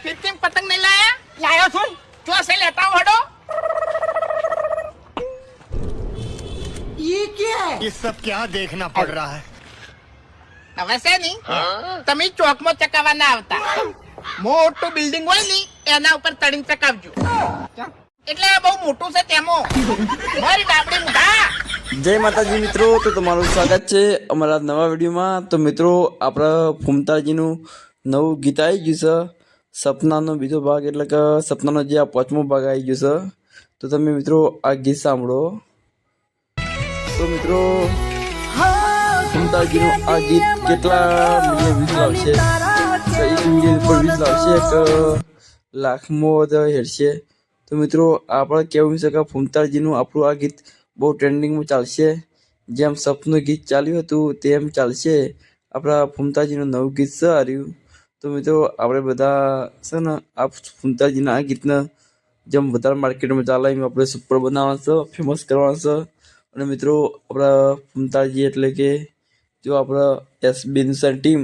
फिर तुम पतंग नहीं लाया? लाया सुन जो से लेता हूँ हटो। ये क्या है? ये सब क्या देखना पड़ रहा है? वैसे नहीं તમે ચોકમાં ચકાવવા ના આવતા મોટું બિલ્ડિંગ હોય ને એના ઉપર તડીને ચકાવજો એટલે આ બહુ મોટું છે તેમાં મારી ડાબડી મુઢા જય માતાજી મિત્રો, તો તમારું સ્વાગત છે અમારા નવા વિડીયોમાં। તો મિત્રો આપણા ફૂમતાજીનું નવું ગીત આવી ગયું છે, સપનાનો બીજો ભાગ, એટલે કે સપનાનો જે આ 5મો ભાગ આવી ગયો છે। તો તમે મિત્રો આ ગીત સાંભળો। તો મિત્રો ફૂમતાજીનું આ ગીત કેટલા મિલિયન વ્યૂઝ લાવશે? તો 1 મિલિયન ઉપર વ્યૂઝ લાવશે, 1 લાખમાં હેડશે। તો મિત્રો આપણે કહેવું છે કે ફૂમતાજીનું આપણું આ ગીત બહુ ટ્રેન્ડિંગમાં ચાલશે। જેમ સપનું ગીત ચાલ્યું હતું તેમ ચાલશે આપણા ફૂમતાજીનું નવું ગીત છે હાર્યું। તો મિત્રો આપણે બધા છે ને આ ફૂમતાજીના આ ગીતને જેમ વધારે માર્કેટમાં ચાલે એમ આપણે સુપર બનાવવાનું છે, ફેમસ કરવાનું છે। અને મિત્રો આપણા ફૂમતાજી એટલે કે જો આપણા SB news team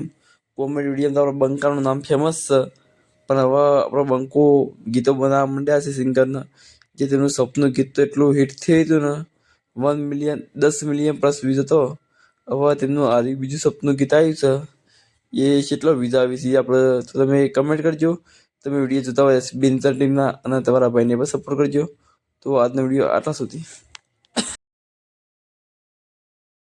comedy video તો આપણા બંકાનું નામ ફેમસ છે, પણ હવે આપણા બંકો ગીતો બનાવવા માંડ્યા છે સિંગરના, જે તેનું સપનું ગીત તો એટલું હિટ થયું હતું ને 1 મિલિયન 10 મિલિયન પ્લસ વ્યૂઝ હતો। હવે તેમનું હારી બીજું સપનું ગીત આવ્યું છે, એ કેટલો વ્યૂઝ આવી છે આપણે તો તમે કમેન્ટ કરજો। તમે વિડીયો જોતા હોય એસબી ન્યૂઝ ટીમના અને તમારા ભાઈને પણ સપોર્ટ કરજો। તો આજનો વિડીયો આટલા સુધી।